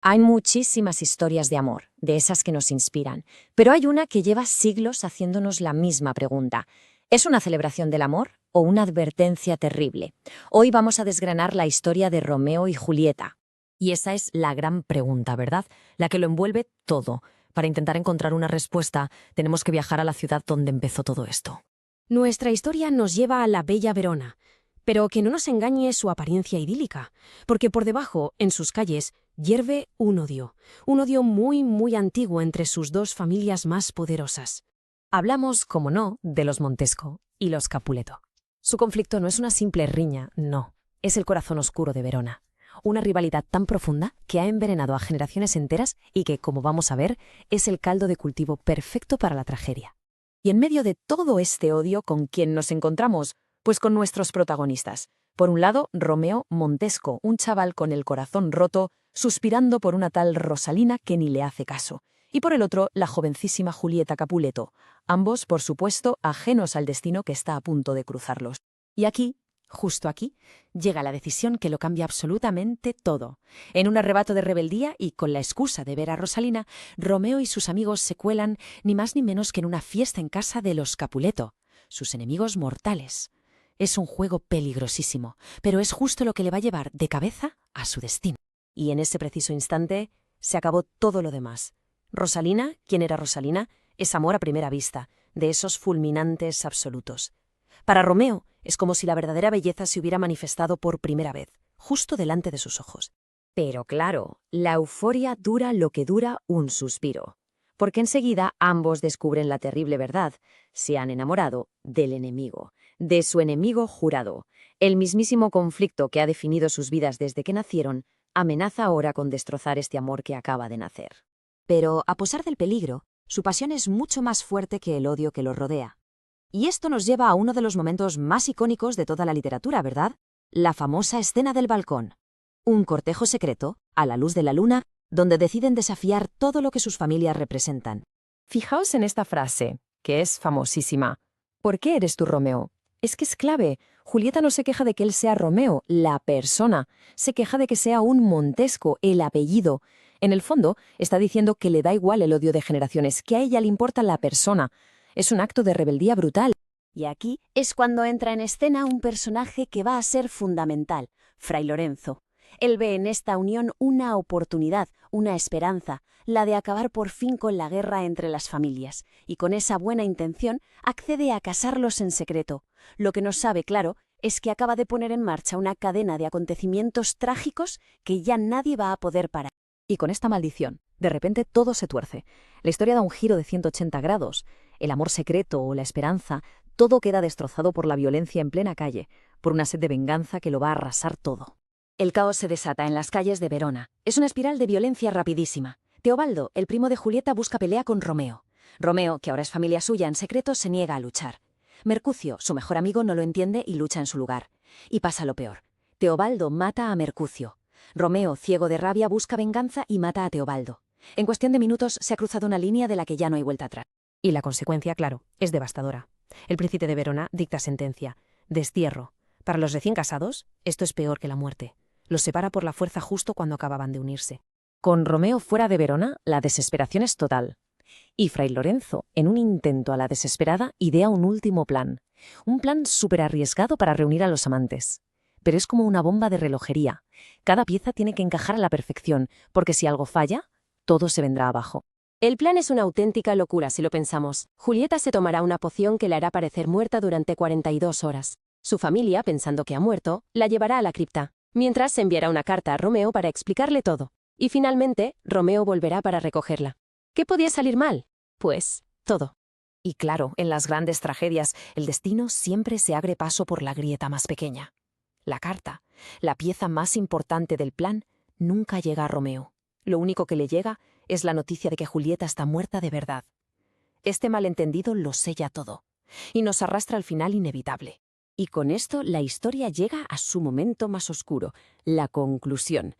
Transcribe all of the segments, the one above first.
Hay muchísimas historias de amor, de esas que nos inspiran, pero hay una que lleva siglos haciéndonos la misma pregunta. ¿Es una celebración del amor o una advertencia terrible? Hoy vamos a desgranar la historia de Romeo y Julieta. Y esa es la gran pregunta, ¿verdad? La que lo envuelve todo. Para intentar encontrar una respuesta, tenemos que viajar a la ciudad donde empezó todo esto. Nuestra historia nos lleva a la bella Verona, pero que no nos engañe su apariencia idílica, porque por debajo, en sus calles, hierve un odio muy antiguo entre sus dos familias más poderosas. Hablamos, como no, de los Montesco y los Capuleto. Su conflicto no es una simple riña, no, es el corazón oscuro de Verona. Una rivalidad tan profunda que ha envenenado a generaciones enteras y que, como vamos a ver, es el caldo de cultivo perfecto para la tragedia. Y en medio de todo este odio, ¿con quién nos encontramos? Pues con nuestros protagonistas. Por un lado, Romeo Montesco, un chaval con el corazón roto, suspirando por una tal Rosalina que ni le hace caso. Y por el otro, la jovencísima Julieta Capuleto, ambos, por supuesto, ajenos al destino que está a punto de cruzarlos. Y aquí, justo aquí, llega la decisión que lo cambia absolutamente todo. En un arrebato de rebeldía y con la excusa de ver a Rosalina, Romeo y sus amigos se cuelan ni más ni menos que en una fiesta en casa de los Capuleto, sus enemigos mortales. Es un juego peligrosísimo, pero es justo lo que le va a llevar de cabeza a su destino. Y en ese preciso instante se acabó todo lo demás. Rosalina, ¿quién era Rosalina? Es amor a primera vista, de esos fulminantes absolutos. Para Romeo es como si la verdadera belleza se hubiera manifestado por primera vez, justo delante de sus ojos. Pero claro, la euforia dura lo que dura un suspiro, porque enseguida ambos descubren la terrible verdad: se han enamorado del enemigo, de su enemigo jurado. El mismísimo conflicto que ha definido sus vidas desde que nacieron amenaza ahora con destrozar este amor que acaba de nacer. Pero, a pesar del peligro, su pasión es mucho más fuerte que el odio que los rodea. Y esto nos lleva a uno de los momentos más icónicos de toda la literatura, ¿verdad? La famosa escena del balcón. Un cortejo secreto, a la luz de la luna, donde deciden desafiar todo lo que sus familias representan. Fijaos en esta frase, que es famosísima. ¿Por qué eres tú Romeo? Es que es clave. Julieta no se queja de que él sea Romeo, la persona. Se queja de que sea un Montesco, el apellido. En el fondo, está diciendo que le da igual el odio de generaciones, que a ella le importa la persona. Es un acto de rebeldía brutal. Y aquí es cuando entra en escena un personaje que va a ser fundamental, Fray Lorenzo. Él ve en esta unión una oportunidad, una esperanza, la de acabar por fin con la guerra entre las familias, y con esa buena intención accede a casarlos en secreto. Lo que no sabe, claro, es que acaba de poner en marcha una cadena de acontecimientos trágicos que ya nadie va a poder parar. Y con esta maldición, de repente todo se tuerce. La historia da un giro de 180 grados. El amor secreto o la esperanza, todo queda destrozado por la violencia en plena calle, por una sed de venganza que lo va a arrasar todo. El caos se desata en las calles de Verona. Es una espiral de violencia rapidísima. Teobaldo, el primo de Julieta, busca pelea con Romeo. Romeo, que ahora es familia suya, en secreto se niega a luchar. Mercucio, su mejor amigo, no lo entiende y lucha en su lugar. Y pasa lo peor. Teobaldo mata a Mercucio. Romeo, ciego de rabia, busca venganza y mata a Teobaldo. En cuestión de minutos se ha cruzado una línea de la que ya no hay vuelta atrás. Y la consecuencia, claro, es devastadora. El príncipe de Verona dicta sentencia: destierro. Para los recién casados, esto es peor que la muerte. Los separa por la fuerza justo cuando acababan de unirse. Con Romeo fuera de Verona, la desesperación es total. Y Fray Lorenzo, en un intento a la desesperada, idea un último plan. Un plan súper arriesgado para reunir a los amantes. Pero es como una bomba de relojería. Cada pieza tiene que encajar a la perfección, porque si algo falla, todo se vendrá abajo. El plan es una auténtica locura si lo pensamos. Julieta se tomará una poción que la hará parecer muerta durante 42 horas. Su familia, pensando que ha muerto, la llevará a la cripta. Mientras se enviará una carta a Romeo para explicarle todo. Y finalmente, Romeo volverá para recogerla. ¿Qué podía salir mal? Pues, todo. Y claro, en las grandes tragedias, el destino siempre se abre paso por la grieta más pequeña. La carta, la pieza más importante del plan, nunca llega a Romeo. Lo único que le llega es la noticia de que Julieta está muerta de verdad. Este malentendido lo sella todo, y nos arrastra al final inevitable. Y con esto la historia llega a su momento más oscuro, la conclusión.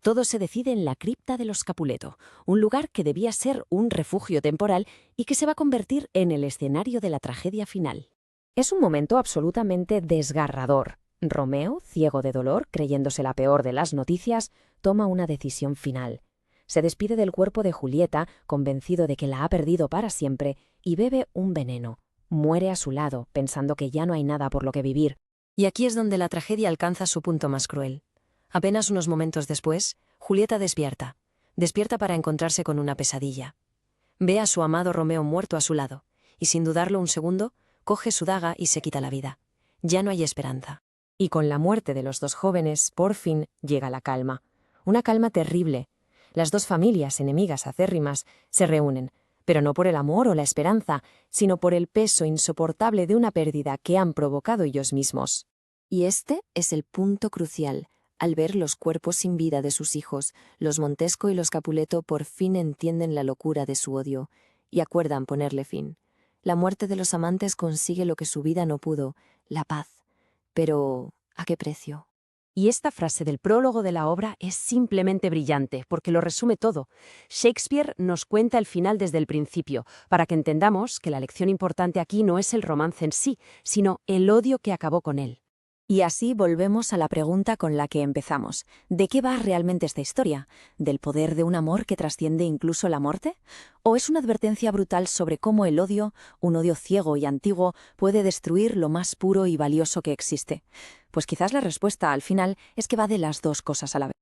Todo se decide en la cripta de los Capuleto, un lugar que debía ser un refugio temporal y que se va a convertir en el escenario de la tragedia final. Es un momento absolutamente desgarrador. Romeo, ciego de dolor, creyéndose la peor de las noticias, toma una decisión final. Se despide del cuerpo de Julieta, convencido de que la ha perdido para siempre, y bebe un veneno. Muere a su lado, pensando que ya no hay nada por lo que vivir. Y aquí es donde la tragedia alcanza su punto más cruel. Apenas unos momentos después, Julieta despierta. Despierta para encontrarse con una pesadilla. Ve a su amado Romeo muerto a su lado, y sin dudarlo un segundo, coge su daga y se quita la vida. Ya no hay esperanza. Y con la muerte de los dos jóvenes, por fin, llega la calma. Una calma terrible. Las dos familias, enemigas acérrimas, se reúnen, pero no por el amor o la esperanza, sino por el peso insoportable de una pérdida que han provocado ellos mismos. Y este es el punto crucial. Al ver los cuerpos sin vida de sus hijos, los Montesco y los Capuleto por fin entienden la locura de su odio y acuerdan ponerle fin. La muerte de los amantes consigue lo que su vida no pudo, la paz. Pero, ¿a qué precio? Y esta frase del prólogo de la obra es simplemente brillante, porque lo resume todo. Shakespeare nos cuenta el final desde el principio, para que entendamos que la lección importante aquí no es el romance en sí, sino el odio que acabó con él. Y así volvemos a la pregunta con la que empezamos. ¿De qué va realmente esta historia? ¿Del poder de un amor que trasciende incluso la muerte? ¿O es una advertencia brutal sobre cómo el odio, un odio ciego y antiguo, puede destruir lo más puro y valioso que existe? Pues quizás la respuesta al final es que va de las dos cosas a la vez.